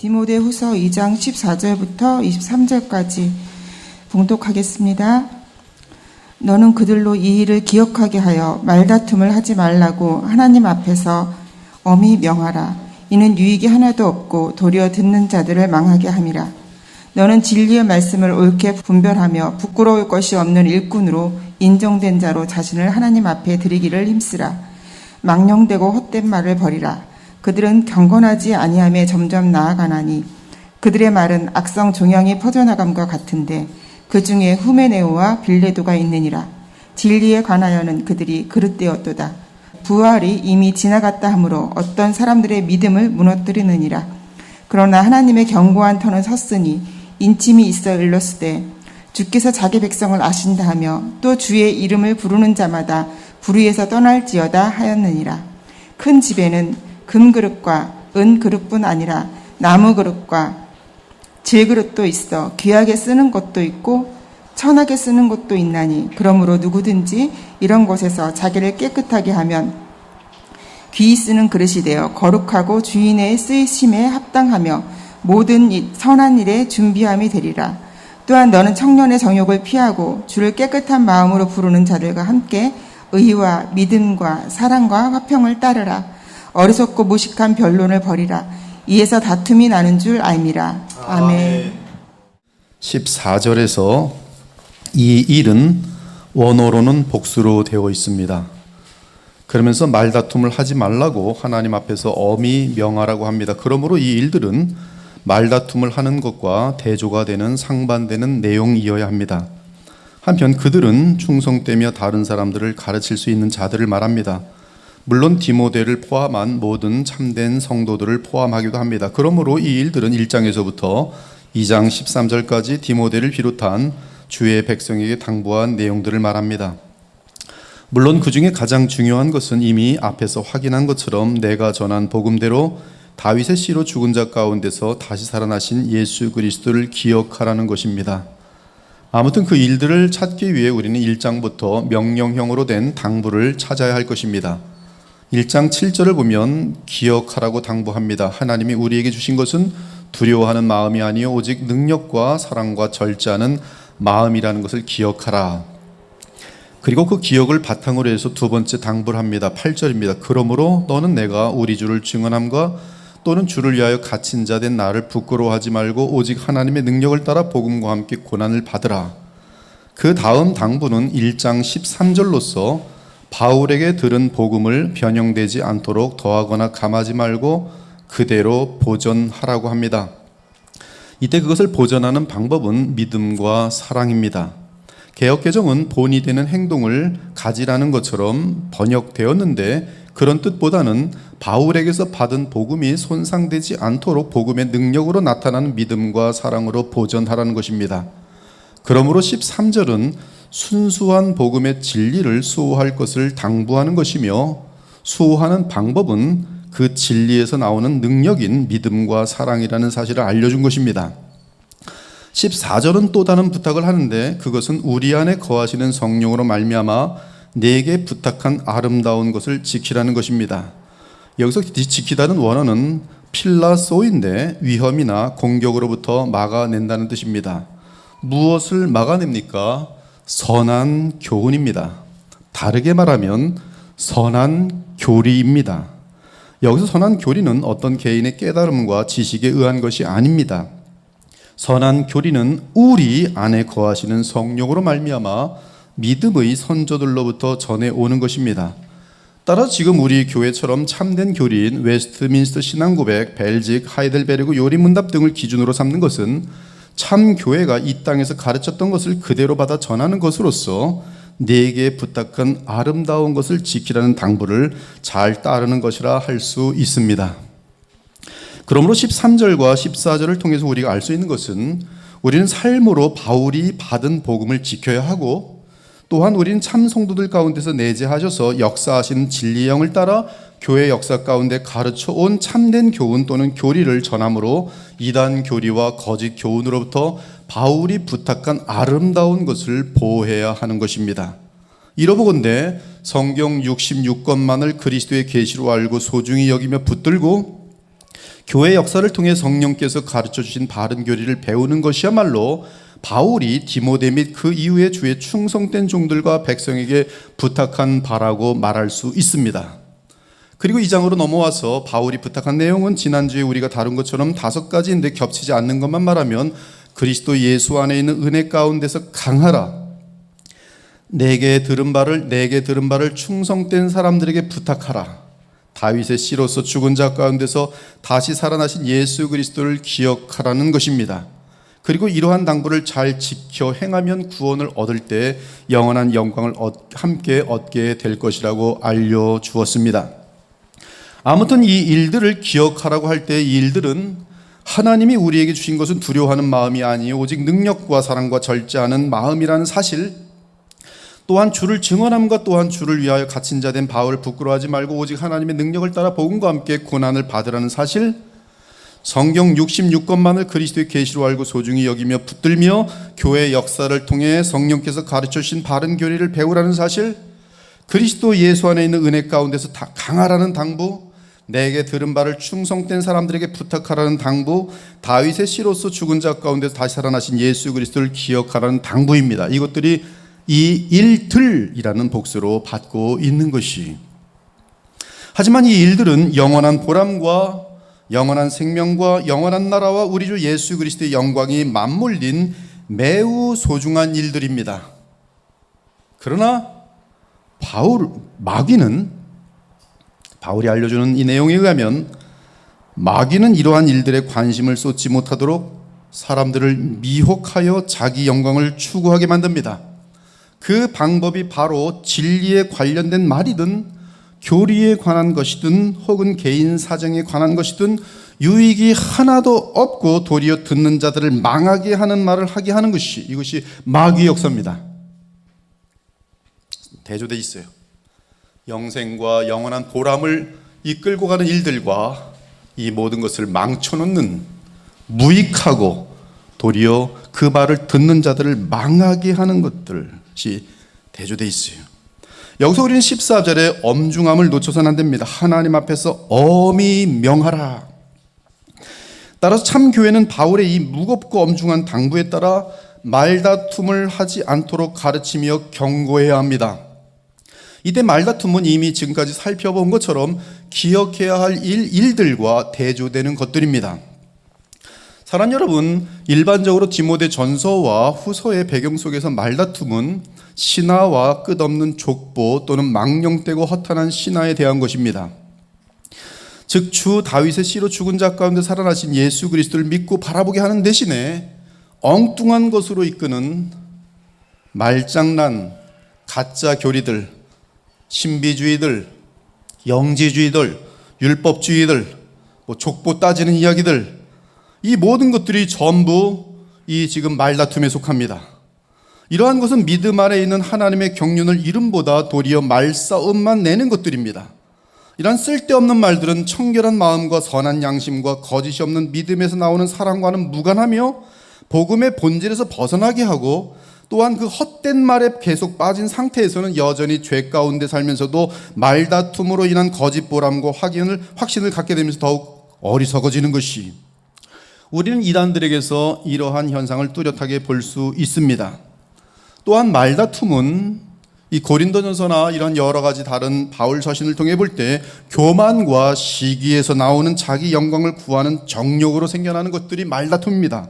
디모데후서 2장 14절부터 23절까지 봉독하겠습니다. 너는 그들로 이 일을 기억하게 하여 말다툼을 하지 말라고 하나님 앞에서 엄히 명하라. 이는 유익이 하나도 없고 도리어 듣는 자들을 망하게 함이라. 너는 진리의 말씀을 옳게 분별하며 부끄러울 것이 없는 일꾼으로 인정된 자로 자신을 하나님 앞에 드리기를 힘쓰라. 망령되고 헛된 말을 버리라. 그들은 경건하지 아니함에 점점 나아가나니 그들의 말은 악성 종양이 퍼져나감과 같은데 그 중에 후메네오와 빌레도가 있느니라. 진리에 관하여는 그들이 그릇되었도다. 부활이 이미 지나갔다 하므로 어떤 사람들의 믿음을 무너뜨리느니라. 그러나 하나님의 견고한 터는 섰으니 인침이 있어 일렀으되 주께서 자기 백성을 아신다 하며 또 주의 이름을 부르는 자마다 불의에서 떠날지어다 하였느니라. 큰 집에는 금그릇과 은그릇뿐 아니라 나무그릇과 질그릇도 있어 귀하게 쓰는 것도 있고 천하게 쓰는 것도 있나니 그러므로 누구든지 이런 곳에서 자기를 깨끗하게 하면 귀히 쓰는 그릇이 되어 거룩하고 주인의 쓰이심에 합당하며 모든 선한 일에 준비함이 되리라. 또한 너는 청년의 정욕을 피하고 주를 깨끗한 마음으로 부르는 자들과 함께 의와 믿음과 사랑과 화평을 따르라. 어리석고 무식한 변론을 버리라. 이에서 다툼이 나는 줄 알미라. 아멘. 14절에서 이 일은 원어로는 복수로 되어 있습니다. 그러면서 말다툼을 하지 말라고 하나님 앞에서 엄히 명하라고 합니다. 그러므로 이 일들은 말다툼을 하는 것과 대조가 되는 상반되는 내용이어야 합니다. 한편 그들은 충성되며 다른 사람들을 가르칠 수 있는 자들을 말합니다. 물론 디모데를 포함한 모든 참된 성도들을 포함하기도 합니다. 그러므로 이 일들은 1장에서부터 2장 13절까지 디모데를 비롯한 주의 백성에게 당부한 내용들을 말합니다. 물론 그 중에 가장 중요한 것은 이미 앞에서 확인한 것처럼 내가 전한 복음대로 다윗의 씨로 죽은 자 가운데서 다시 살아나신 예수 그리스도를 기억하라는 것입니다. 아무튼 그 일들을 찾기 위해 우리는 1장부터 명령형으로 된 당부를 찾아야 할 것입니다. 1장 7절을 보면 기억하라고 당부합니다. 하나님이 우리에게 주신 것은 두려워하는 마음이 아니요 오직 능력과 사랑과 절제하는 마음이라는 것을 기억하라. 그리고 그 기억을 바탕으로 해서 두 번째 당부를 합니다. 8절입니다. 그러므로 너는 내가 우리 주를 증언함과 또는 주를 위하여 갇힌 자 된 나를 부끄러워하지 말고 오직 하나님의 능력을 따라 복음과 함께 고난을 받으라. 그 다음 당부는 1장 13절로서 바울에게 들은 복음을 변형되지 않도록 더하거나 감하지 말고 그대로 보존하라고 합니다. 이때 그것을 보존하는 방법은 믿음과 사랑입니다. 개역개정은 본이 되는 행동을 가지라는 것처럼 번역되었는데 그런 뜻보다는 바울에게서 받은 복음이 손상되지 않도록 복음의 능력으로 나타나는 믿음과 사랑으로 보존하라는 것입니다. 그러므로 13절은 순수한 복음의 진리를 수호할 것을 당부하는 것이며 수호하는 방법은 그 진리에서 나오는 능력인 믿음과 사랑이라는 사실을 알려준 것입니다. 14절은 또 다른 부탁을 하는데 그것은 우리 안에 거하시는 성령으로 말미암아 내게 부탁한 아름다운 것을 지키라는 것입니다. 여기서 지키다는 원어는 필라소인데 위험이나 공격으로부터 막아낸다는 뜻입니다. 무엇을 막아냅니까? 선한 교훈입니다. 다르게 말하면 선한 교리입니다. 여기서 선한 교리는 어떤 개인의 깨달음과 지식에 의한 것이 아닙니다. 선한 교리는 우리 안에 거하시는 성령으로 말미암아 믿음의 선조들로부터 전해오는 것입니다. 따라 지금 우리 교회처럼 참된 교리인 웨스트민스터 신앙고백, 벨직, 하이델베르그 요리문답 등을 기준으로 삼는 것은 참 교회가 이 땅에서 가르쳤던 것을 그대로 받아 전하는 것으로서 내게 부탁한 아름다운 것을 지키라는 당부를 잘 따르는 것이라 할 수 있습니다. 그러므로 13절과 14절을 통해서 우리가 알 수 있는 것은 우리는 삶으로 바울이 받은 복음을 지켜야 하고 또한 우리는 참 성도들 가운데서 내재하셔서 역사하시는 진리의 영을 따라 교회 역사 가운데 가르쳐온 참된 교훈 또는 교리를 전함으로 이단 교리와 거짓 교훈으로부터 바울이 부탁한 아름다운 것을 보호해야 하는 것입니다. 이러보건대 성경 66권만을 그리스도의 계시로 알고 소중히 여기며 붙들고 교회 역사를 통해 성령께서 가르쳐 주신 바른 교리를 배우는 것이야말로 바울이 디모데 및 그 이후에 주의 충성된 종들과 백성에게 부탁한 바라고 말할 수 있습니다. 그리고 이 장으로 넘어와서 바울이 부탁한 내용은 지난주에 우리가 다룬 것처럼 5가지인데 겹치지 않는 것만 말하면 그리스도 예수 안에 있는 은혜 가운데서 강하라. 내게 들은 바를 충성된 사람들에게 부탁하라. 다윗의 씨로서 죽은 자 가운데서 다시 살아나신 예수 그리스도를 기억하라는 것입니다. 그리고 이러한 당부를 잘 지켜 행하면 구원을 얻을 때 영원한 영광을 함께 얻게 될 것이라고 알려주었습니다. 아무튼 이 일들을 기억하라고 할 때 이 일들은 하나님이 우리에게 주신 것은 두려워하는 마음이 아니요 오직 능력과 사랑과 절제하는 마음이라는 사실, 또한 주를 증언함과 또한 주를 위하여 갇힌 자 된 바울 부끄러워하지 말고 오직 하나님의 능력을 따라 복음과 함께 고난을 받으라는 사실, 성경 66권만을 그리스도의 계시로 알고 소중히 여기며 붙들며 교회 역사를 통해 성령께서 가르쳐 주신 바른 교리를 배우라는 사실, 그리스도 예수 안에 있는 은혜 가운데서 다 강하라는 당부, 내게 들은 바를 충성된 사람들에게 부탁하라는 당부, 다윗의 씨로서 죽은 자 가운데서 다시 살아나신 예수 그리스도를 기억하라는 당부입니다. 이것들이 이 일들이라는 복수로 받고 있는 것이, 하지만 이 일들은 영원한 보람과 영원한 생명과 영원한 나라와 우리 주 예수 그리스도의 영광이 맞물린 매우 소중한 일들입니다. 그러나 바울이 알려주는 이 내용에 의하면 마귀는 이러한 일들에 관심을 쏟지 못하도록 사람들을 미혹하여 자기 영광을 추구하게 만듭니다. 그 방법이 바로 진리에 관련된 말이든 교리에 관한 것이든 혹은 개인 사정에 관한 것이든 유익이 하나도 없고 도리어 듣는 자들을 망하게 하는 말을 하게 하는 것이, 이것이 마귀의 역사입니다. 대조돼 있어요. 영생과 영원한 보람을 이끌고 가는 일들과 이 모든 것을 망쳐놓는, 무익하고 도리어 그 말을 듣는 자들을 망하게 하는 것들이 대조돼 있어요. 여기서 우리는 14절에 엄중함을 놓쳐서는 안 됩니다. 하나님 앞에서 엄히 명하라. 따라서 참 교회는 바울의 이 무겁고 엄중한 당부에 따라 말다툼을 하지 않도록 가르치며 경고해야 합니다. 이때 말다툼은 이미 지금까지 살펴본 것처럼 기억해야 할 일들과 대조되는 것들입니다. 사랑 여러분, 일반적으로 디모데 전서와 후서의 배경 속에서 말다툼은 신화와 끝없는 족보 또는 망령되고 허탄한 신화에 대한 것입니다. 즉 주 다윗의 씨로 죽은 자 가운데 살아나신 예수 그리스도를 믿고 바라보게 하는 대신에 엉뚱한 것으로 이끄는 말장난, 가짜 교리들, 신비주의들, 영지주의들, 율법주의들, 족보 따지는 이야기들, 이 모든 것들이 전부 이 지금 말다툼에 속합니다. 이러한 것은 믿음 아래 있는 하나님의 경륜을 이름보다 도리어 말싸움만 내는 것들입니다. 이러한 쓸데없는 말들은 청결한 마음과 선한 양심과 거짓이 없는 믿음에서 나오는 사랑과는 무관하며 복음의 본질에서 벗어나게 하고, 또한 그 헛된 말에 계속 빠진 상태에서는 여전히 죄 가운데 살면서도 말다툼으로 인한 거짓 보람과 확신을 갖게 되면서 더욱 어리석어지는 것이, 우리는 이단들에게서 이러한 현상을 뚜렷하게 볼 수 있습니다. 또한 말다툼은 이 고린도전서나 이런 여러 가지 다른 바울 서신을 통해 볼 때 교만과 시기에서 나오는 자기 영광을 구하는 정욕으로 생겨나는 것들이 말다툼입니다.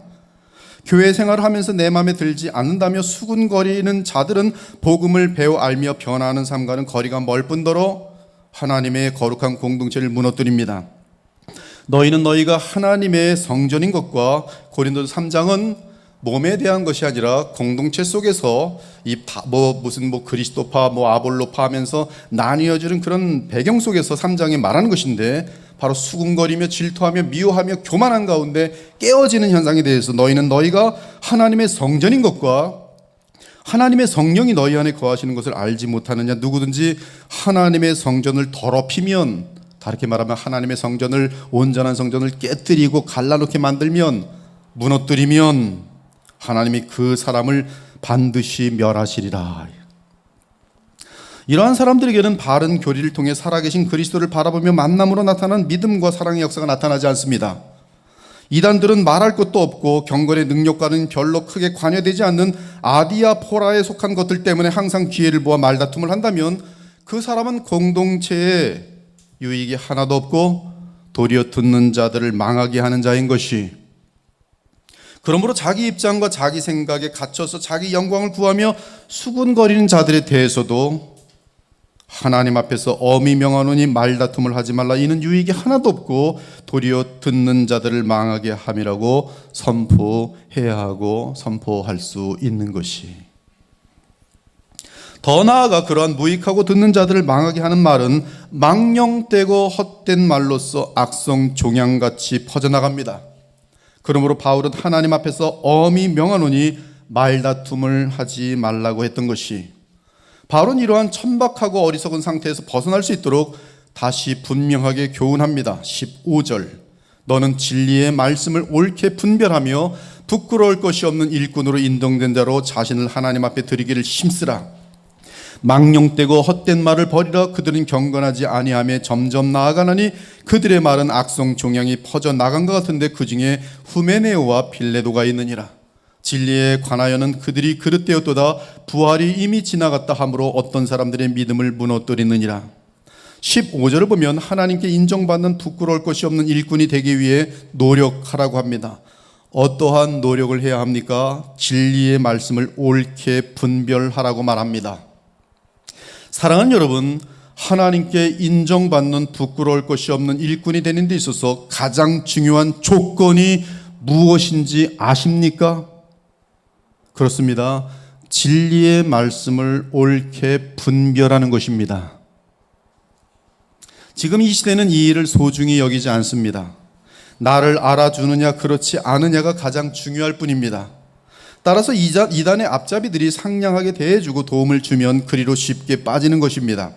교회 생활을 하면서 내 마음에 들지 않는다며 수군거리는 자들은 복음을 배워 알며 변화하는 삶과는 거리가 멀 뿐더러 하나님의 거룩한 공동체를 무너뜨립니다. 너희는 너희가 하나님의 성전인 것과, 고린도서 3장은 몸에 대한 것이 아니라 공동체 속에서 무슨 그리스도파, 아볼로파 하면서 나뉘어지는 그런 배경 속에서 3장이 말하는 것인데, 바로 수군거리며 질투하며 미워하며 교만한 가운데 깨어지는 현상에 대해서 너희는 너희가 하나님의 성전인 것과 하나님의 성령이 너희 안에 거하시는 것을 알지 못하느냐. 누구든지 하나님의 성전을 더럽히면, 다르게 말하면 하나님의 성전을, 온전한 성전을 깨뜨리고 갈라놓게 만들면, 무너뜨리면 하나님이 그 사람을 반드시 멸하시리라. 이러한 사람들에게는 바른 교리를 통해 살아계신 그리스도를 바라보며 만남으로 나타난 믿음과 사랑의 역사가 나타나지 않습니다. 이단들은 말할 것도 없고 경건의 능력과는 별로 크게 관여되지 않는 아디아포라에 속한 것들 때문에 항상 기회를 모아 말다툼을 한다면 그 사람은 공동체에 유익이 하나도 없고 도리어 듣는 자들을 망하게 하는 자인 것이, 그러므로 자기 입장과 자기 생각에 갇혀서 자기 영광을 구하며 수군거리는 자들에 대해서도 하나님 앞에서 엄히 명하노니 말다툼을 하지 말라. 이는 유익이 하나도 없고 도리어 듣는 자들을 망하게 함이라고 선포해야 하고 선포할 수 있는 것이. 더 나아가 그러한 무익하고 듣는 자들을 망하게 하는 말은 망령되고 헛된 말로서 악성 종양같이 퍼져나갑니다. 그러므로 바울은 하나님 앞에서 엄히 명하노니 말다툼을 하지 말라고 했던 것이, 바울은 이러한 천박하고 어리석은 상태에서 벗어날 수 있도록 다시 분명하게 교훈합니다. 15절, 너는 진리의 말씀을 옳게 분별하며 부끄러울 것이 없는 일꾼으로 인정된 자로 자신을 하나님 앞에 드리기를 힘쓰라. 망령되고 헛된 말을 버리라. 그들은 경건하지 아니하며 점점 나아가나니 그들의 말은 악성 종양이 퍼져나간 것 같은데 그 중에 후메네오와 빌레도가 있느니라. 진리에 관하여는 그들이 그릇되었도다. 부활이 이미 지나갔다 하므로 어떤 사람들의 믿음을 무너뜨리느니라. 15절을 보면 하나님께 인정받는 부끄러울 것이 없는 일꾼이 되기 위해 노력하라고 합니다. 어떠한 노력을 해야 합니까? 진리의 말씀을 옳게 분별하라고 말합니다. 사랑하는 여러분, 하나님께 인정받는 부끄러울 것이 없는 일꾼이 되는 데 있어서 가장 중요한 조건이 무엇인지 아십니까? 그렇습니다. 진리의 말씀을 옳게 분별하는 것입니다. 지금 이 시대는 이 일을 소중히 여기지 않습니다. 나를 알아주느냐 그렇지 않느냐가 가장 중요할 뿐입니다. 따라서 이단의 앞잡이들이 상냥하게 대해주고 도움을 주면 그리로 쉽게 빠지는 것입니다.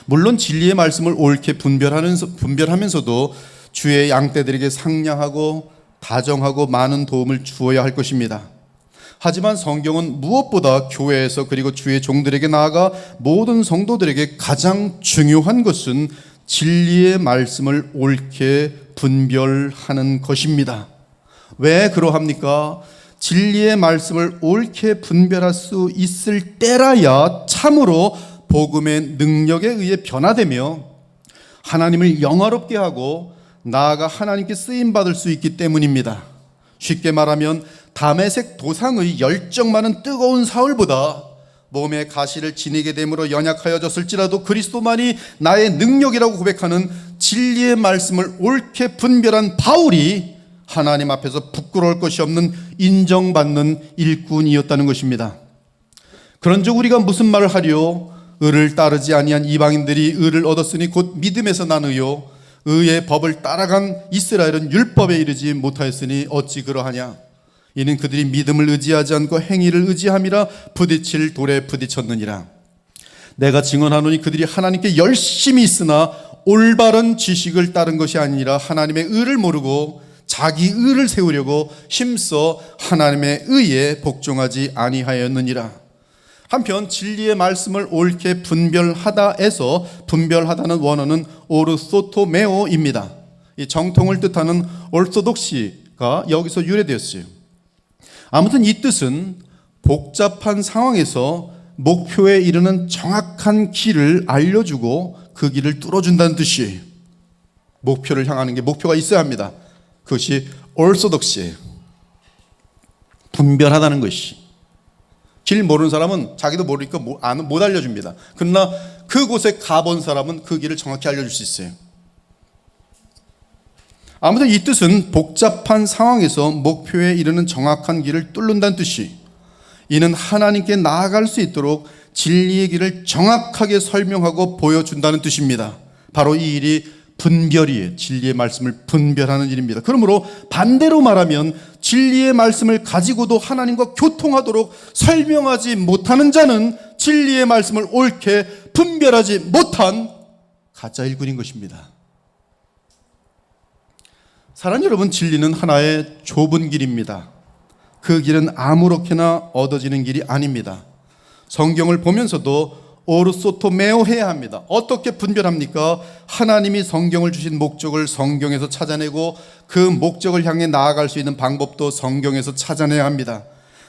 물론 진리의 말씀을 옳게 분별하면서도 주의 양떼들에게 상냥하고 다정하고 많은 도움을 주어야 할 것입니다. 하지만 성경은 무엇보다 교회에서 그리고 주의 종들에게 나아가 모든 성도들에게 가장 중요한 것은 진리의 말씀을 옳게 분별하는 것입니다. 왜 그러합니까? 진리의 말씀을 옳게 분별할 수 있을 때라야 참으로 복음의 능력에 의해 변화되며 하나님을 영화롭게 하고 나아가 하나님께 쓰임받을 수 있기 때문입니다. 쉽게 말하면 다메섹 도상의 열정 많은 뜨거운 사울보다 몸에 가시를 지니게 됨으로 연약하여졌을지라도 그리스도만이 나의 능력이라고 고백하는 진리의 말씀을 옳게 분별한 바울이 하나님 앞에서 부끄러울 것이 없는 인정받는 일꾼이었다는 것입니다. 그런즉 우리가 무슨 말을 하리요? 의를 따르지 아니한 이방인들이 의를 얻었으니 곧 믿음에서 난 의요, 의의 법을 따라간 이스라엘은 율법에 이르지 못하였으니 어찌 그러하냐? 이는 그들이 믿음을 의지하지 않고 행위를 의지함이라 부딪힐 돌에 부딪혔느니라. 내가 증언하노니 그들이 하나님께 열심히 있으나 올바른 지식을 따른 것이 아니라 하나님의 의를 모르고 자기 의를 세우려고 힘써 하나님의 의에 복종하지 아니하였느니라. 한편 진리의 말씀을 옳게 분별하다에서 분별하다는 원어는 오르소토메오입니다. 이 정통을 뜻하는 orthodoxy가 여기서 유래되었어요. 아무튼 이 뜻은 복잡한 상황에서 목표에 이르는 정확한 길을 알려주고 그 길을 뚫어준다는 뜻이에요. 목표를 향하는 게 목표가 있어야 합니다. 그것이 orthodox예요. 분별하다는 것이. 길 모르는 사람은 자기도 모르니까 못 알려줍니다. 그러나 그곳에 가본 사람은 그 길을 정확히 알려줄 수 있어요. 아무튼 이 뜻은 복잡한 상황에서 목표에 이르는 정확한 길을 뚫는다는 뜻이, 이는 하나님께 나아갈 수 있도록 진리의 길을 정확하게 설명하고 보여준다는 뜻입니다. 바로 이 일이 분별이에요. 진리의 말씀을 분별하는 일입니다. 그러므로 반대로 말하면 진리의 말씀을 가지고도 하나님과 교통하도록 설명하지 못하는 자는 진리의 말씀을 옳게 분별하지 못한 가짜 일꾼인 것입니다. 사랑하는 여러분, 진리는 하나의 좁은 길입니다. 그 길은 아무렇게나 얻어지는 길이 아닙니다. 성경을 보면서도 오르소토메오 해야 합니다. 어떻게 분별합니까? 하나님이 성경을 주신 목적을 성경에서 찾아내고 그 목적을 향해 나아갈 수 있는 방법도 성경에서 찾아내야 합니다.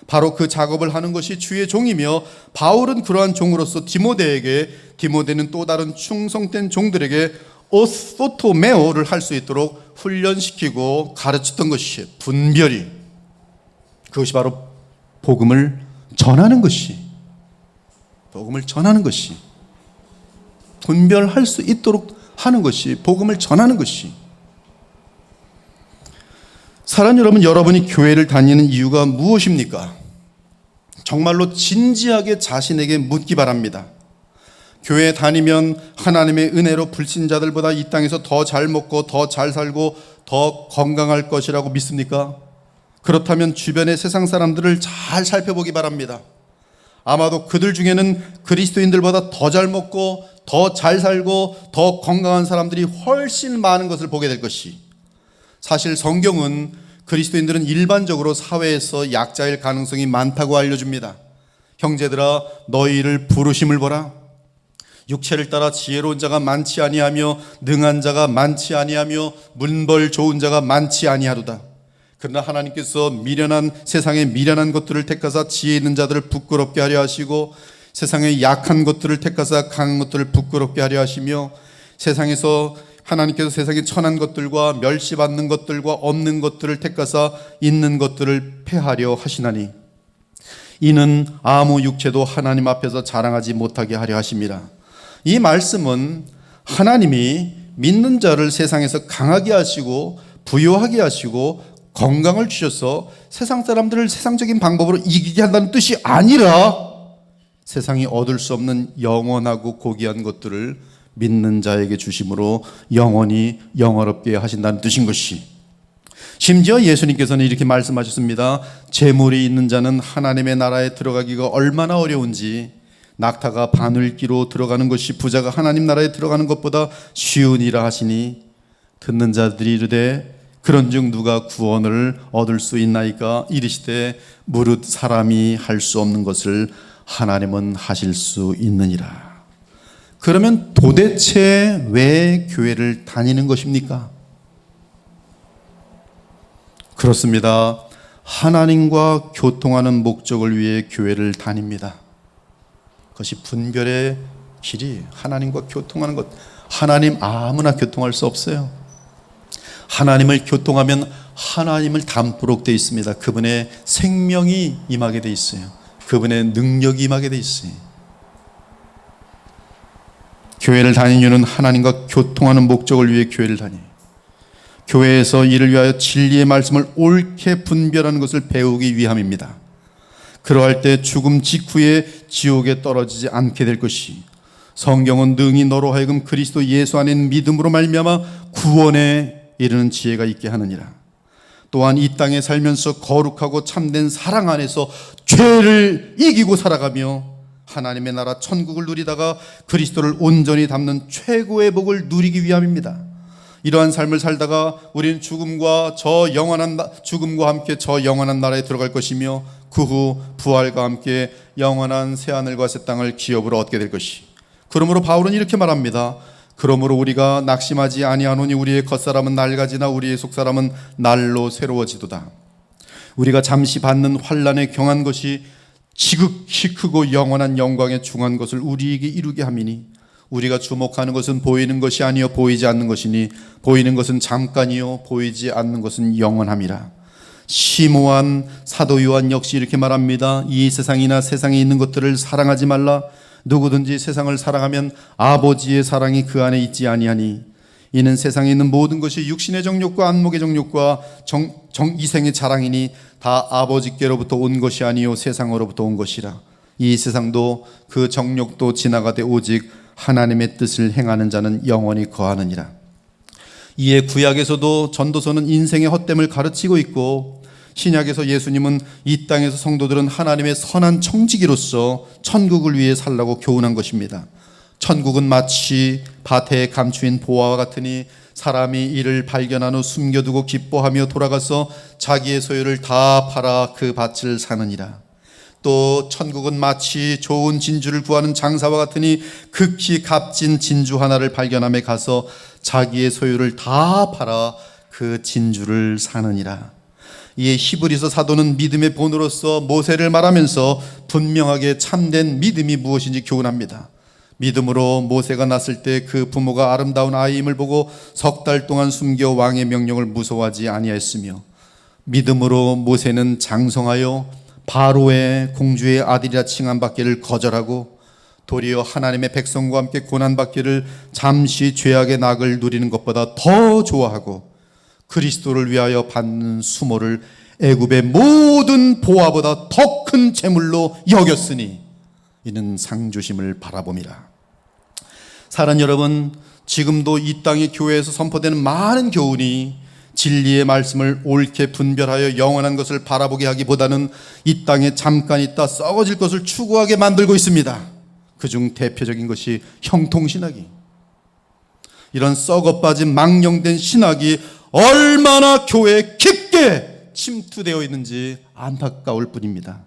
바로 그 작업을 하는 것이 주의 종이며, 바울은 그러한 종으로서 디모데는 또 다른 충성된 종들에게 오소토메오를 할 수 있도록 훈련시키고 가르쳤던 것이 분별이, 그것이 바로 복음을 전하는 것이, 분별할 수 있도록 하는 것이, 복음을 전하는 것이. 사랑하는 여러분, 여러분이 교회를 다니는 이유가 무엇입니까? 정말로 진지하게 자신에게 묻기 바랍니다. 교회 다니면 하나님의 은혜로 불신자들보다 이 땅에서 더 잘 먹고 더 잘 살고 더 건강할 것이라고 믿습니까? 그렇다면 주변의 세상 사람들을 잘 살펴보기 바랍니다. 아마도 그들 중에는 그리스도인들보다 더 잘 먹고 더 잘 살고 더 건강한 사람들이 훨씬 많은 것을 보게 될 것이, 사실 성경은 그리스도인들은 일반적으로 사회에서 약자일 가능성이 많다고 알려줍니다. 형제들아, 너희를 부르심을 보라. 육체를 따라 지혜로운 자가 많지 아니하며 능한 자가 많지 아니하며 문벌 좋은 자가 많지 아니하도다. 그러나 하나님께서 세상의 미련한 것들을 택하사 지혜 있는 자들을 부끄럽게 하려 하시고, 세상의 약한 것들을 택하사 강한 것들을 부끄럽게 하려 하시며, 하나님께서 세상의 천한 것들과 멸시받는 것들과 없는 것들을 택하사 있는 것들을 폐하려 하시나니, 이는 아무 육체도 하나님 앞에서 자랑하지 못하게 하려 하심이라. 이 말씀은 하나님이 믿는 자를 세상에서 강하게 하시고 부유하게 하시고 건강을 주셔서 세상 사람들을 세상적인 방법으로 이기게 한다는 뜻이 아니라, 세상이 얻을 수 없는 영원하고 고귀한 것들을 믿는 자에게 주심으로 영원히 영화롭게 하신다는 뜻인 것이, 심지어 예수님께서는 이렇게 말씀하셨습니다. 재물이 있는 자는 하나님의 나라에 들어가기가 얼마나 어려운지, 낙타가 바늘기로 들어가는 것이 부자가 하나님 나라에 들어가는 것보다 쉬우니라 하시니, 듣는 자들이 이르되 그런즉 누가 구원을 얻을 수 있나이까? 이르시되 무릇 사람이 할 수 없는 것을 하나님은 하실 수 있느니라. 그러면 도대체 왜 교회를 다니는 것입니까? 그렇습니다. 하나님과 교통하는 목적을 위해 교회를 다닙니다. 그것이 분별의 길이, 하나님과 교통하는 것. 하나님 아무나 교통할 수 없어요. 하나님을 교통하면 하나님을 담도록 되어 있습니다. 그분의 생명이 임하게 되어 있어요. 그분의 능력이 임하게 되어 있어요. 교회를 다니는 이유는 하나님과 교통하는 목적을 위해 교회를 다녀요. 교회에서 이를 위하여 진리의 말씀을 옳게 분별하는 것을 배우기 위함입니다. 그러할 때 죽음 직후에 지옥에 떨어지지 않게 될 것이, 성경은 능히 너로 하여금 그리스도 예수 안에 있는 믿음으로 말미암아 구원에 이르는 지혜가 있게 하느니라. 또한 이 땅에 살면서 거룩하고 참된 사랑 안에서 죄를 이기고 살아가며 하나님의 나라 천국을 누리다가 그리스도를 온전히 담는 최고의 복을 누리기 위함입니다. 이러한 삶을 살다가 우리는 죽음과 함께 저 영원한 나라에 들어갈 것이며, 그 후 부활과 함께 영원한 새하늘과 새 땅을 기업으로 얻게 될 것이. 그러므로 바울은 이렇게 말합니다. 그러므로 우리가 낙심하지 아니하노니 우리의 겉사람은 낡아지나 우리의 속사람은 날로 새로워지도다. 우리가 잠시 받는 환난에 경한 것이 지극히 크고 영원한 영광에 중한 것을 우리에게 이루게 함이니, 우리가 주목하는 것은 보이는 것이 아니요 보이지 않는 것이니, 보이는 것은 잠깐이요 보이지 않는 것은 영원함이라. 심오한 사도 요한 역시 이렇게 말합니다. 이 세상이나 세상에 있는 것들을 사랑하지 말라. 누구든지 세상을 사랑하면 아버지의 사랑이 그 안에 있지 아니하니, 이는 세상에 있는 모든 것이 육신의 정욕과 안목의 정욕과 이생의 자랑이니 다 아버지께로부터 온 것이 아니요 세상으로부터 온 것이라. 이 세상도 그 정욕도 지나가되 오직 하나님의 뜻을 행하는 자는 영원히 거하느니라. 이에 구약에서도 전도서는 인생의 헛됨을 가르치고 있고, 신약에서 예수님은 이 땅에서 성도들은 하나님의 선한 청지기로서 천국을 위해 살라고 교훈한 것입니다. 천국은 마치 밭에 감추인 보화와 같으니 사람이 이를 발견한 후 숨겨두고 기뻐하며 돌아가서 자기의 소유를 다 팔아 그 밭을 사느니라. 또 천국은 마치 좋은 진주를 구하는 장사와 같으니 극히 값진 진주 하나를 발견함에 가서 자기의 소유를 다 팔아 그 진주를 사느니라. 이에 히브리서 사도는 믿음의 본으로서 모세를 말하면서 분명하게 참된 믿음이 무엇인지 교훈합니다. 믿음으로 모세가 낳았을 때 그 부모가 아름다운 아이임을 보고 석 달 동안 숨겨 왕의 명령을 무서워하지 아니하였으며, 믿음으로 모세는 장성하여 바로의 공주의 아들이라 칭함받기를 거절하고 도리어 하나님의 백성과 함께 고난받기를 잠시 죄악의 낙을 누리는 것보다 더 좋아하고 그리스도를 위하여 받는 수모를 애굽의 모든 보화보다 더 큰 재물로 여겼으니 이는 상주심을 바라봄이라. 사랑하는 여러분, 지금도 이 땅의 교회에서 선포되는 많은 교훈이 진리의 말씀을 옳게 분별하여 영원한 것을 바라보게 하기보다는 이 땅에 잠깐 있다 썩어질 것을 추구하게 만들고 있습니다. 그중 대표적인 것이 형통신학이. 이런 썩어빠진 망령된 신학이 얼마나 교회에 깊게 침투되어 있는지 안타까울 뿐입니다.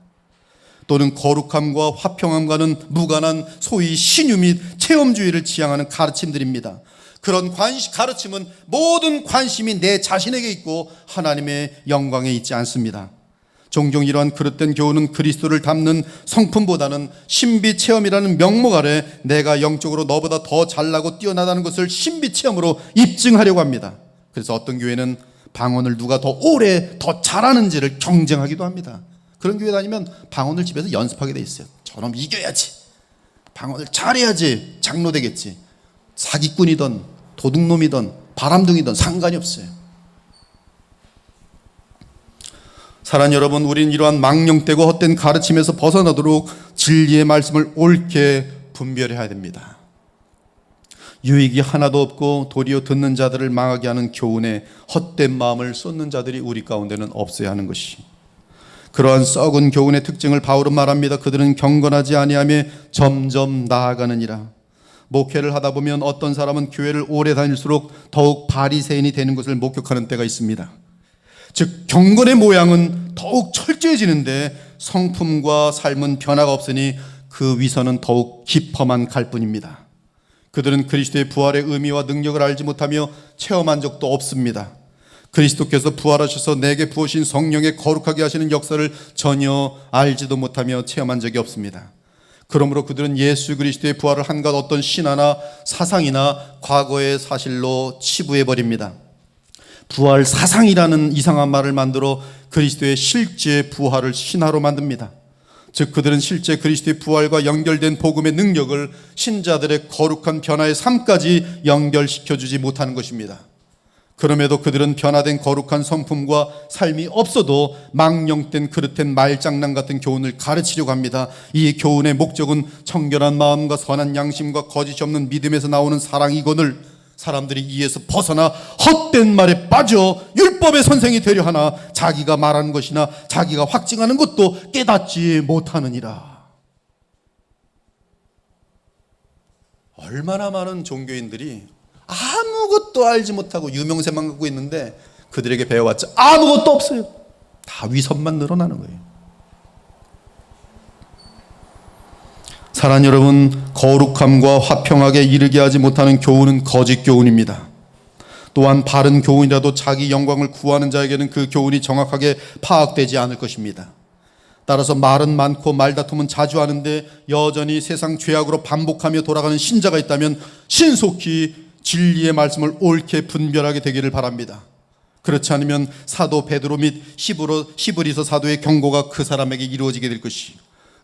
또는 거룩함과 화평함과는 무관한 소위 신유 및 체험주의를 지향하는 가르침들입니다. 그런 가르침은 모든 관심이 내 자신에게 있고 하나님의 영광에 있지 않습니다. 종종 이러한 그릇된 교훈은 그리스도를 담는 성품보다는 신비체험이라는 명목 아래 내가 영적으로 너보다 더 잘나고 뛰어나다는 것을 신비체험으로 입증하려고 합니다. 그래서 어떤 교회는 방언을 누가 더 오래 더 잘하는지를 경쟁하기도 합니다. 그런 교회 다니면 방언을 집에서 연습하게 돼 있어요. 저놈 이겨야지, 방언을 잘해야지 장로 되겠지. 사기꾼이든 도둑놈이든 바람둥이든 상관이 없어요. 사랑하는 여러분, 우리는 이러한 망령되고 헛된 가르침에서 벗어나도록 진리의 말씀을 옳게 분별해야 됩니다. 유익이 하나도 없고 도리어 듣는 자들을 망하게 하는 교훈에 헛된 마음을 쏟는 자들이 우리 가운데는 없어야 하는 것이, 그러한 썩은 교훈의 특징을 바울은 말합니다. 그들은 경건하지 아니하며 점점 나아가느니라. 목회를 하다 보면 어떤 사람은 교회를 오래 다닐수록 더욱 바리새인이 되는 것을 목격하는 때가 있습니다. 즉 경건의 모양은 더욱 철저해지는데 성품과 삶은 변화가 없으니 그 위선은 더욱 깊어만 갈 뿐입니다. 그들은 그리스도의 부활의 의미와 능력을 알지 못하며 체험한 적도 없습니다. 그리스도께서 부활하셔서 내게 부으신 성령의 거룩하게 하시는 역사를 전혀 알지도 못하며 체험한 적이 없습니다. 그러므로 그들은 예수 그리스도의 부활을 한갓 어떤 신화나 사상이나 과거의 사실로 치부해버립니다. 부활 사상이라는 이상한 말을 만들어 그리스도의 실제 부활을 신화로 만듭니다. 즉 그들은 실제 그리스도의 부활과 연결된 복음의 능력을 신자들의 거룩한 변화의 삶까지 연결시켜주지 못하는 것입니다. 그럼에도 그들은 변화된 거룩한 성품과 삶이 없어도 망령된 그릇된 말장난 같은 교훈을 가르치려고 합니다. 이 교훈의 목적은 청결한 마음과 선한 양심과 거짓이 없는 믿음에서 나오는 사랑이거늘 사람들이 이에서 벗어나 헛된 말에 빠져 율법의 선생이 되려 하나 자기가 말하는 것이나 자기가 확증하는 것도 깨닫지 못하느니라. 얼마나 많은 종교인들이 아무것도 알지 못하고 유명세만 갖고 있는데 그들에게 배워봤자 아무것도 없어요. 다 위선만 늘어나는 거예요. 사랑하는 여러분, 거룩함과 화평하게 이르게 하지 못하는 교훈은 거짓 교훈입니다. 또한 바른 교훈이라도 자기 영광을 구하는 자에게는 그 교훈이 정확하게 파악되지 않을 것입니다. 따라서 말은 많고 말다툼은 자주 하는데 여전히 세상 죄악으로 반복하며 돌아가는 신자가 있다면 신속히 진리의 말씀을 옳게 분별하게 되기를 바랍니다. 그렇지 않으면 사도 베드로 및 히브리서 사도의 경고가 그 사람에게 이루어지게 될 것이,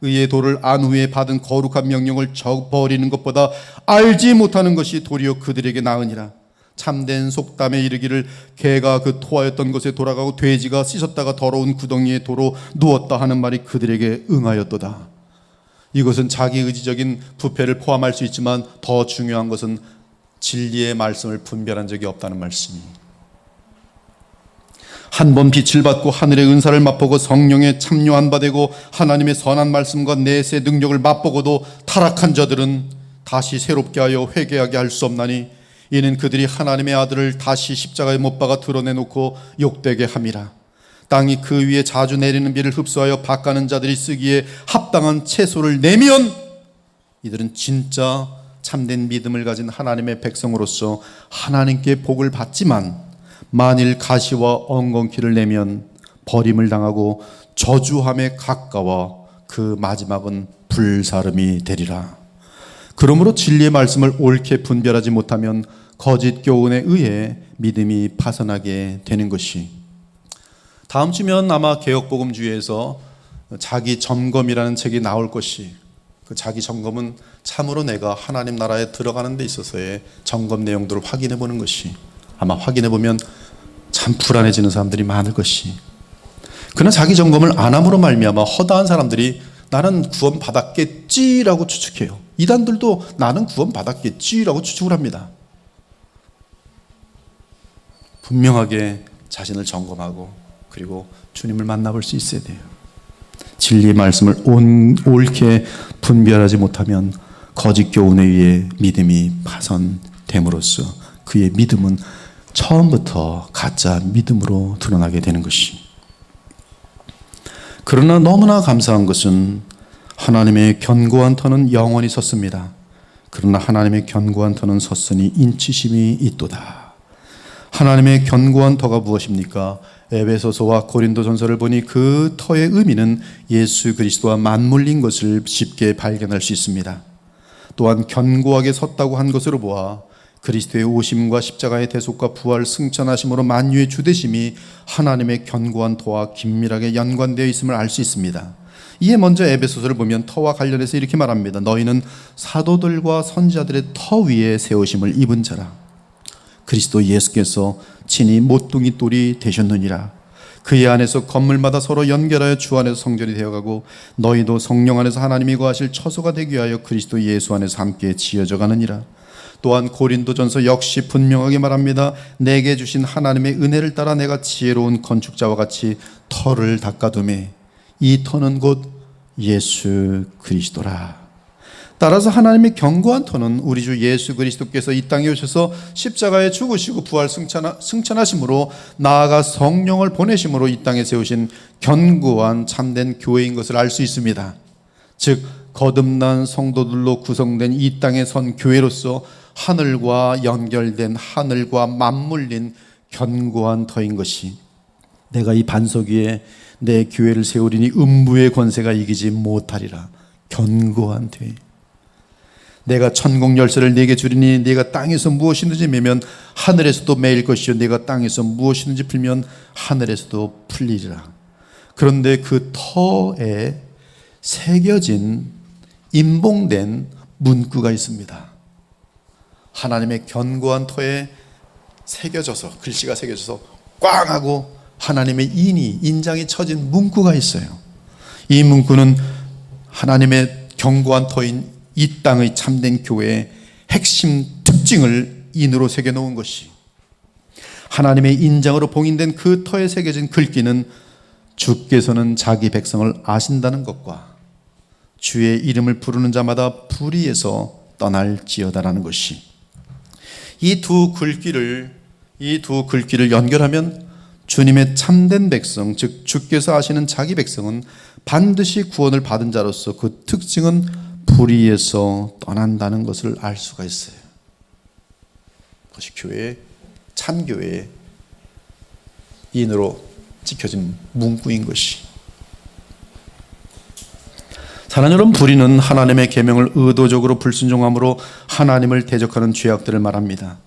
의의 도를 안 후에 받은 거룩한 명령을 저버리는 것보다 알지 못하는 것이 도리어 그들에게 나으니라. 참된 속담에 이르기를 개가 그 토하였던 곳에 돌아가고 돼지가 씻었다가 더러운 구덩이에 도로 누웠다 하는 말이 그들에게 응하였도다. 이것은 자기 의지적인 부패를 포함할 수 있지만 더 중요한 것은 진리의 말씀을 분별한 적이 없다는 말씀이. 한 번 빛을 받고 하늘의 은사를 맛보고 성령에 참여한 바 되고 하나님의 선한 말씀과 내세 능력을 맛보고도 타락한 자들은 다시 새롭게 하여 회개하게 할 수 없나니 이는 그들이 하나님의 아들을 다시 십자가에 못 박아 드러내놓고 욕되게 함이라. 땅이 그 위에 자주 내리는 비를 흡수하여 밭가는 자들이 쓰기에 합당한 채소를 내면 이들은 진짜 참된 믿음을 가진 하나님의 백성으로서 하나님께 복을 받지만, 만일 가시와 엉겅퀴를 내면 버림을 당하고 저주함에 가까워 그 마지막은 불사름이 되리라. 그러므로 진리의 말씀을 옳게 분별하지 못하면 거짓 교훈에 의해 믿음이 파산하게 되는 것이. 다음 주면 아마 개혁복음주의에서 자기 점검이라는 책이 나올 것이, 그 자기 점검은 참으로 내가 하나님 나라에 들어가는 데 있어서의 점검 내용들을 확인해 보는 것이, 아마 확인해 보면 참 불안해지는 사람들이 많을 것이. 그러나 자기 점검을 안 함으로 말미암아 허다한 사람들이 나는 구원 받았겠지라고 추측해요. 이단들도 나는 구원 받았겠지라고 추측을 합니다. 분명하게 자신을 점검하고 그리고 주님을 만나볼 수 있어야 돼요. 진리의 말씀을 옳게 분별하지 못하면 거짓 교훈에 의해 믿음이 파손됨으로써 그의 믿음은 처음부터 가짜 믿음으로 드러나게 되는 것이. 그러나 너무나 감사한 것은 하나님의 견고한 터는 영원히 섰습니다. 그러나 하나님의 견고한 터는 섰으니 인치심이 있도다. 하나님의 견고한 터가 무엇입니까? 에베소서와 고린도전서를 보니 그 터의 의미는 예수 그리스도와 맞물린 것을 쉽게 발견할 수 있습니다. 또한 견고하게 섰다고 한 것으로 보아 그리스도의 오심과 십자가의 대속과 부활 승천하심으로 만유의 주되심이 하나님의 견고한 터와 긴밀하게 연관되어 있음을 알 수 있습니다. 이에 먼저 에베소서를 보면 터와 관련해서 이렇게 말합니다. 너희는 사도들과 선지자들의 터 위에 세우심을 입은 자라. 그리스도 예수께서 친히 모퉁이 돌이 되셨느니라. 그의 안에서 건물마다 서로 연결하여 주 안에서 성전이 되어가고 너희도 성령 안에서 하나님이 거하실 처소가 되기 위하여 그리스도 예수 안에서 함께 지어져 가느니라. 또한 고린도전서 역시 분명하게 말합니다. 내게 주신 하나님의 은혜를 따라 내가 지혜로운 건축자와 같이 터를 닦아두매 이 터는 곧 예수 그리스도라. 따라서 하나님의 견고한 터는 우리 주 예수 그리스도께서 이 땅에 오셔서 십자가에 죽으시고 부활 승천하심으로 나아가 성령을 보내심으로 이 땅에 세우신 견고한 참된 교회인 것을 알 수 있습니다. 즉 거듭난 성도들로 구성된 이 땅에 선 교회로서 하늘과 연결된, 하늘과 맞물린 견고한 터인 것이, 내가 이 반석 위에 내 교회를 세우리니 음부의 권세가 이기지 못하리라. 견고한 돼. 내가 천국 열쇠를 네게 주리니 네가 땅에서 무엇이든지 매면 하늘에서도 매일 것이요 네가 땅에서 무엇이든지 풀면 하늘에서도 풀리리라. 그런데 그 터에 새겨진 임봉된 문구가 있습니다. 하나님의 견고한 터에 새겨져서, 글씨가 새겨져서 꽝 하고 하나님의 인장이 쳐진 문구가 있어요. 이 문구는 하나님의 견고한 터인 이 땅의 참된 교회의 핵심 특징을 인으로 새겨놓은 것이, 하나님의 인장으로 봉인된 그 터에 새겨진 글귀는 주께서는 자기 백성을 아신다는 것과 주의 이름을 부르는 자마다 불의에서 떠날지어다라는 것이, 이 두 글귀를 연결하면 주님의 참된 백성, 즉 주께서 아시는 자기 백성은 반드시 구원을 받은 자로서 그 특징은 불의에서 떠난다는 것을 알 수가 있어요. 그것이 교회의, 참교회의 인으로 찍혀진 문구인 것이. 사랑하는 여러분, 불의는 하나님의 계명을 의도적으로 불순종함으로 하나님을 대적하는 죄악들을 말합니다.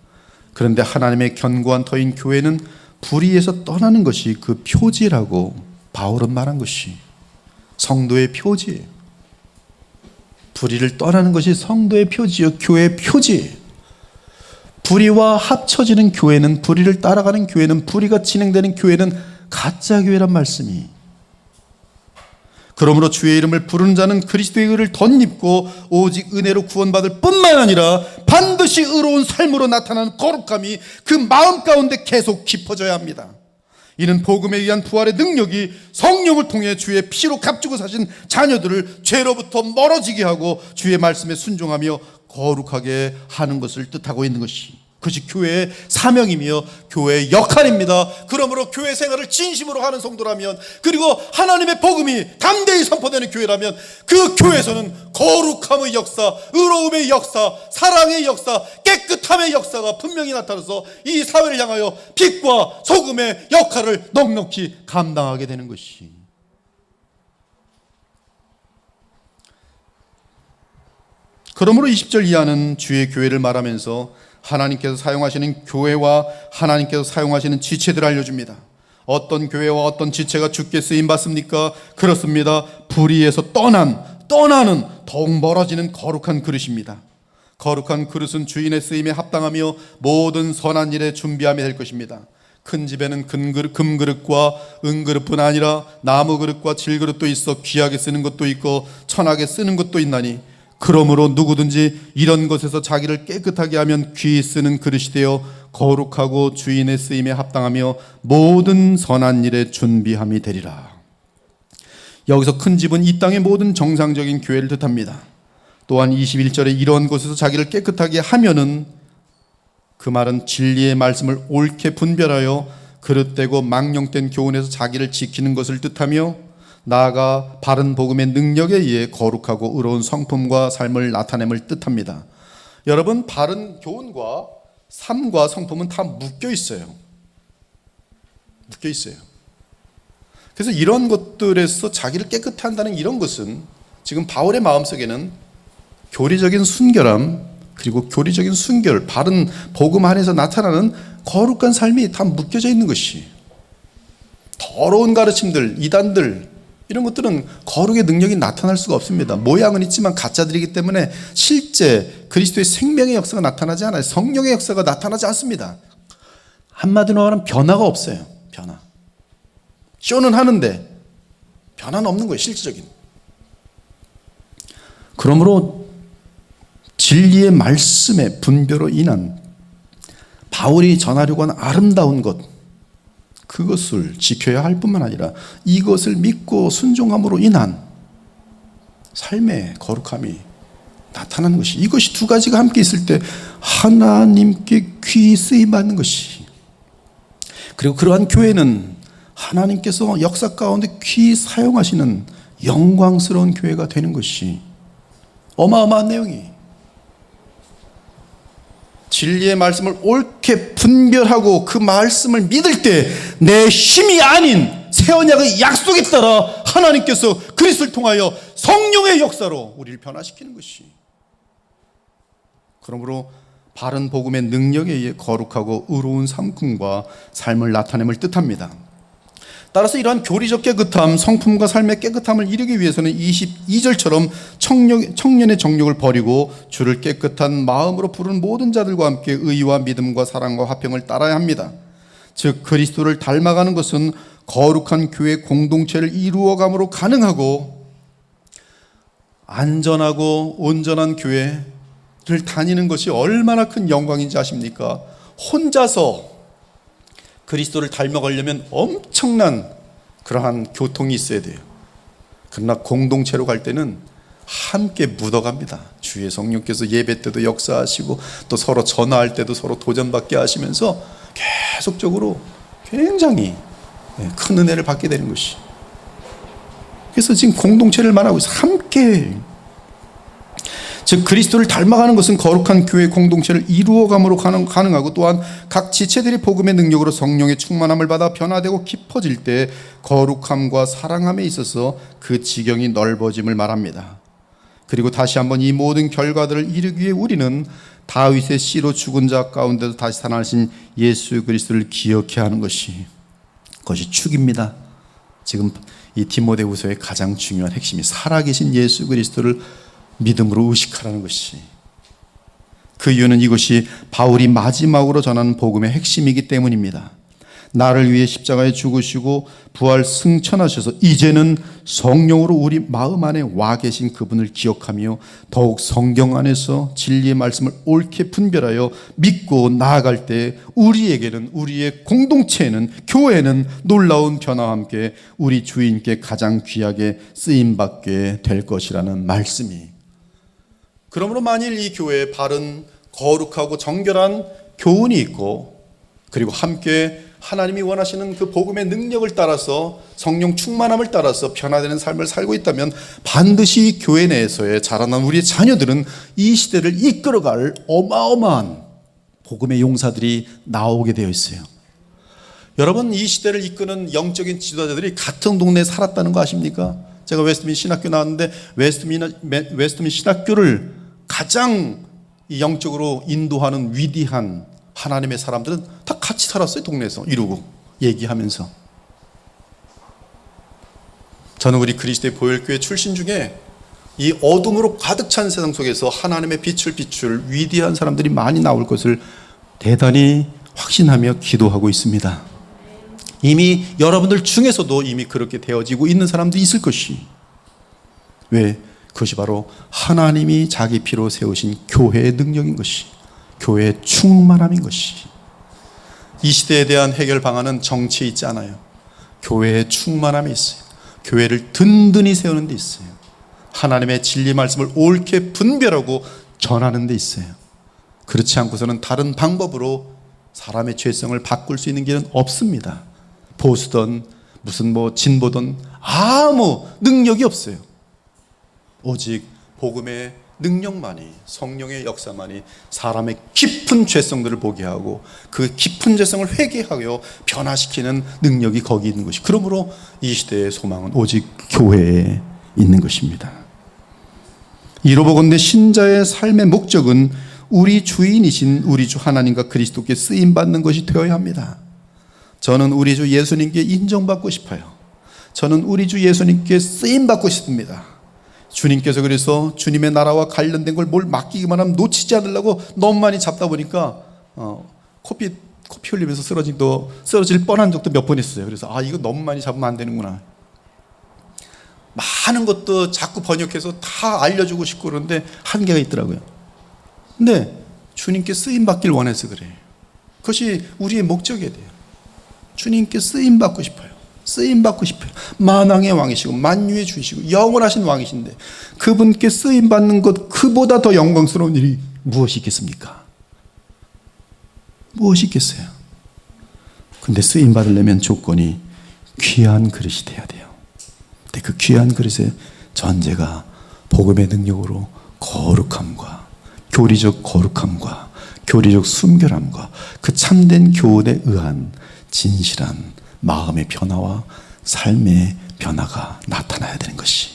그런데 하나님의 견고한 터인 교회는 불의에서 떠나는 것이 그 표지라고 바울은 말한 것이, 성도의 표지예요. 불의를 떠나는 것이 성도의 표지요, 교회의 표지. 불의와 합쳐지는 교회는, 불의를 따라가는 교회는, 불의가 진행되는 교회는 가짜 교회란 말씀이. 그러므로 주의 이름을 부르는 자는 그리스도의 의를 덧입고 오직 은혜로 구원받을 뿐만 아니라 반드시 의로운 삶으로 나타나는 거룩함이 그 마음 가운데 계속 깊어져야 합니다. 이는 복음에 의한 부활의 능력이 성령을 통해 주의 피로 값주고 사신 자녀들을 죄로부터 멀어지게 하고 주의 말씀에 순종하며 거룩하게 하는 것을 뜻하고 있는 것이, 그것이 교회의 사명이며 교회의 역할입니다. 그러므로 교회 생활을 진심으로 하는 성도라면, 그리고 하나님의 복음이 담대히 선포되는 교회라면, 그 교회에서는 거룩함의 역사, 의로움의 역사, 사랑의 역사, 깨끗함의 역사가 분명히 나타나서 이 사회를 향하여 빛과 소금의 역할을 넉넉히 감당하게 되는 것이, 그러므로 20절 이하는 주의 교회를 말하면서 하나님께서 사용하시는 교회와 하나님께서 사용하시는 지체들을 알려줍니다. 어떤 교회와 어떤 지체가 주께 쓰임받습니까? 그렇습니다. 불의에서 떠나는 더욱 멀어지는 거룩한 그릇입니다. 거룩한 그릇은 주인의 쓰임에 합당하며 모든 선한 일에 준비함이 될 것입니다. 큰 집에는 금그릇과 은그릇뿐 아니라 나무그릇과 질그릇도 있어 귀하게 쓰는 것도 있고 천하게 쓰는 것도 있나니, 그러므로 누구든지 이런 것에서 자기를 깨끗하게 하면 귀히 쓰는 그릇이 되어 거룩하고 주인의 쓰임에 합당하며 모든 선한 일에 준비함이 되리라. 여기서 큰 집은 이 땅의 모든 정상적인 교회를 뜻합니다. 또한 21절에 이런 것에서 자기를 깨끗하게 하면은, 그 말은 진리의 말씀을 옳게 분별하여 그릇되고 망령된 교훈에서 자기를 지키는 것을 뜻하며, 나아가 바른 복음의 능력에 의해 거룩하고 의로운 성품과 삶을 나타냄을 뜻합니다. 여러분, 바른 교훈과 삶과 성품은 다 묶여 있어요. 묶여 있어요. 그래서 이런 것들에서 자기를 깨끗해 한다는 이런 것은, 지금 바울의 마음속에는 교리적인 순결함, 그리고 교리적인 순결, 바른 복음 안에서 나타나는 거룩한 삶이 다 묶여져 있는 것이, 더러운 가르침들, 이단들, 이런 것들은 거룩의 능력이 나타날 수가 없습니다. 모양은 있지만 가짜들이기 때문에 실제 그리스도의 생명의 역사가 나타나지 않아요. 성령의 역사가 나타나지 않습니다. 한마디로 말하면 변화가 없어요. 변화. 쇼는 하는데 변화는 없는 거예요. 실질적인. 그러므로 진리의 말씀의 분별로 인한 바울이 전하려고 하는 아름다운 것, 그것을 지켜야 할 뿐만 아니라 이것을 믿고 순종함으로 인한 삶의 거룩함이 나타나는 것이, 이것이 두 가지가 함께 있을 때 하나님께 귀히 쓰임받는 것이, 그리고 그러한 교회는 하나님께서 역사 가운데 귀히 사용하시는 영광스러운 교회가 되는 것이 어마어마한 내용이, 진리의 말씀을 옳게 분별하고 그 말씀을 믿을 때 내 힘이 아닌 새 언약의 약속에 따라 하나님께서 그리스도를 통하여 성령의 역사로 우리를 변화시키는 것이, 그러므로 바른 복음의 능력에 의해 거룩하고 의로운 삶과 삶을 나타냄을 뜻합니다. 따라서 이러한 교리적 깨끗함, 성품과 삶의 깨끗함을 이루기 위해서는 22절처럼 청년의 정욕을 버리고 주를 깨끗한 마음으로 부르는 모든 자들과 함께 의와 믿음과 사랑과 화평을 따라야 합니다. 즉 그리스도를 닮아가는 것은 거룩한 교회 공동체를 이루어감으로 가능하고, 안전하고 온전한 교회를 다니는 것이 얼마나 큰 영광인지 아십니까? 혼자서 그리스도를 닮아가려면 엄청난 그러한 교통이 있어야 돼요. 그러나 공동체로 갈 때는 함께 묻어갑니다. 주의 성령께서 예배 때도 역사하시고 또 서로 전화할 때도 서로 도전받게 하시면서 계속적으로 굉장히 큰 은혜를 받게 되는 것이, 그래서 지금 공동체를 말하고 있어요. 함께. 즉 그리스도를 닮아가는 것은 거룩한 교회 공동체를 이루어감으로 가능하고, 또한 각 지체들이 복음의 능력으로 성령의 충만함을 받아 변화되고 깊어질 때 거룩함과 사랑함에 있어서 그 지경이 넓어짐을 말합니다. 그리고 다시 한번 이 모든 결과들을 이루기 위해 우리는 다윗의 씨로 죽은 자 가운데서 다시 살아나신 예수 그리스도를 기억해야 하는 것이, 그것이 축입니다. 지금 이 디모데후서의 가장 중요한 핵심이 살아계신 예수 그리스도를 믿음으로 의식하라는 것이, 그 이유는 이것이 바울이 마지막으로 전하는 복음의 핵심이기 때문입니다. 나를 위해 십자가에 죽으시고 부활 승천하셔서 이제는 성령으로 우리 마음 안에 와 계신 그분을 기억하며 더욱 성경 안에서 진리의 말씀을 옳게 분별하여 믿고 나아갈 때 우리에게는, 우리의 공동체에는, 교회는 놀라운 변화와 함께 우리 주인께 가장 귀하게 쓰임받게 될 것이라는 말씀이, 그러므로 만일 이 교회에 바른 거룩하고 정결한 교훈이 있고, 그리고 함께 하나님이 원하시는 그 복음의 능력을 따라서, 성령 충만함을 따라서 변화되는 삶을 살고 있다면 반드시 교회 내에서의 자라난 우리의 자녀들은 이 시대를 이끌어갈 어마어마한 복음의 용사들이 나오게 되어 있어요. 여러분, 이 시대를 이끄는 영적인 지도자들이 같은 동네에 살았다는 거 아십니까? 제가 웨스트민 신학교 나왔는데 웨스트민 신학교를 가장 영적으로 인도하는 위대한 하나님의 사람들은 다 같이 살았어요. 동네에서 이루고 얘기하면서. 저는 우리 그리스도의 보혈교회 출신 중에 이 어둠으로 가득 찬 세상 속에서 하나님의 빛을 비출 위대한 사람들이 많이 나올 것을 대단히 확신하며 기도하고 있습니다. 이미 여러분들 중에서도 이미 그렇게 되어지고 있는 사람들이 있을 것이. 왜? 그것이 바로 하나님이 자기 피로 세우신 교회의 능력인 것이, 교회의 충만함인 것이. 이 시대에 대한 해결 방안은 정치에 있지 않아요. 교회의 충만함에 있어요. 교회를 든든히 세우는 데 있어요. 하나님의 진리 말씀을 옳게 분별하고 전하는 데 있어요. 그렇지 않고서는 다른 방법으로 사람의 죄성을 바꿀 수 있는 길은 없습니다. 보수든 무슨 진보든 아무 능력이 없어요. 오직 복음의 능력만이, 성령의 역사만이 사람의 깊은 죄성들을 보게 하고 그 깊은 죄성을 회개하여 변화시키는 능력이 거기 있는 것이. 그러므로 이 시대의 소망은 오직 교회에 있는 것입니다. 이로 보건대 신자의 삶의 목적은 우리 주인이신 우리 주 하나님과 그리스도께 쓰임받는 것이 되어야 합니다. 저는 우리 주 예수님께 인정받고 싶어요. 저는 우리 주 예수님께 쓰임받고 싶습니다. 주님께서 그래서 주님의 나라와 관련된 걸 뭘 맡기기만 하면 놓치지 않으려고 너무 많이 잡다 보니까 코피 흘리면서 쓰러질 뻔한 적도 몇 번 있어요. 그래서 이거 너무 많이 잡으면 안 되는구나. 많은 것도 자꾸 번역해서 다 알려주고 싶고 그러는데 한계가 있더라고요. 근데 주님께 쓰임받길 원해서 그래요. 그것이 우리의 목적이어야 돼요. 주님께 쓰임받고 싶어요. 쓰임받고 싶어요. 만왕의 왕이시고 만유의 주이시고 영원하신 왕이신데 그분께 쓰임받는 것, 그보다 더 영광스러운 일이 무엇이 있겠습니까? 무엇이 있겠어요? 근데 쓰임받으려면 조건이 귀한 그릇이 돼야 돼요. 근데 그 귀한 그릇의 전제가 복음의 능력으로 거룩함과 교리적 거룩함과 교리적 순결함과 그 참된 교훈에 의한 진실한 마음의 변화와 삶의 변화가 나타나야 되는 것이.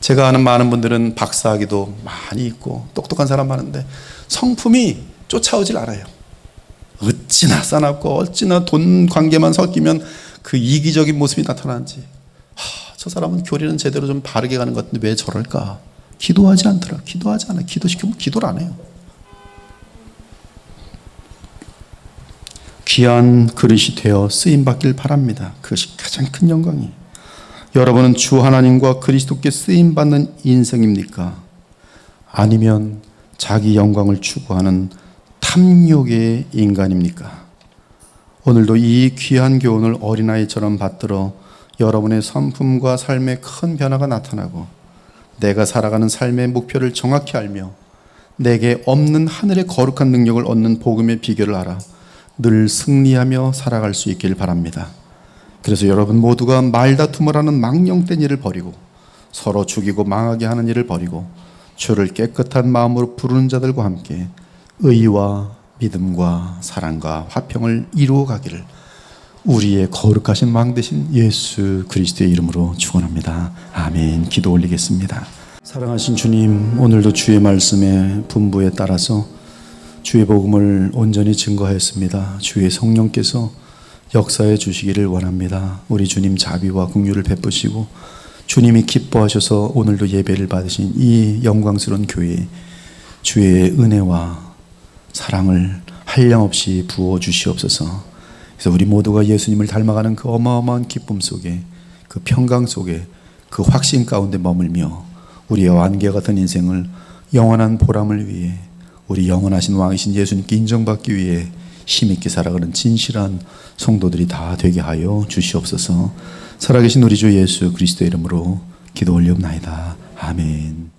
제가 아는 많은 분들은 박사학위도 많이 있고 똑똑한 사람 많은데 성품이 쫓아오질 않아요. 어찌나 싸납고 어찌나 돈 관계만 섞이면 그 이기적인 모습이 나타나는지. 저 사람은 교리는 제대로 좀 바르게 가는 것 같은데 왜 저럴까? 기도하지 않더라. 기도하지 않아. 기도시키면 기도를 안 해요. 귀한 그릇이 되어 쓰임받길 바랍니다. 그것이 가장 큰 영광이에요. 여러분은 주 하나님과 그리스도께 쓰임받는 인생입니까? 아니면 자기 영광을 추구하는 탐욕의 인간입니까? 오늘도 이 귀한 교훈을 어린아이처럼 받들어 여러분의 성품과 삶에 큰 변화가 나타나고 내가 살아가는 삶의 목표를 정확히 알며 내게 없는 하늘의 거룩한 능력을 얻는 복음의 비결을 알아 늘 승리하며 살아갈 수 있길 바랍니다. 그래서 여러분 모두가 말다툼을 하는 망령된 일을 버리고 서로 죽이고 망하게 하는 일을 버리고 주를 깨끗한 마음으로 부르는 자들과 함께 의와 믿음과 사랑과 화평을 이루어 가기를 우리의 거룩하신 왕 되신 예수 그리스도의 이름으로 축원합니다. 아멘. 기도 올리겠습니다. 사랑하신 주님, 오늘도 주의 말씀의 분부에 따라서 주의 복음을 온전히 증거하였습니다. 주의 성령께서 역사해 주시기를 원합니다. 우리 주님 자비와 긍휼을 베푸시고 주님이 기뻐하셔서 오늘도 예배를 받으신 이 영광스러운 교회에 주의 은혜와 사랑을 한량없이 부어 주시옵소서. 그래서 우리 모두가 예수님을 닮아가는 그 어마어마한 기쁨 속에, 그 평강 속에, 그 확신 가운데 머물며 우리의 완개 같은 인생을 영원한 보람을 위해 우리 영원하신 왕이신 예수님께 인정받기 위해 힘있게 살아가는 진실한 성도들이 다 되게 하여 주시옵소서. 살아계신 우리 주 예수 그리스도의 이름으로 기도 올리옵나이다. 아멘.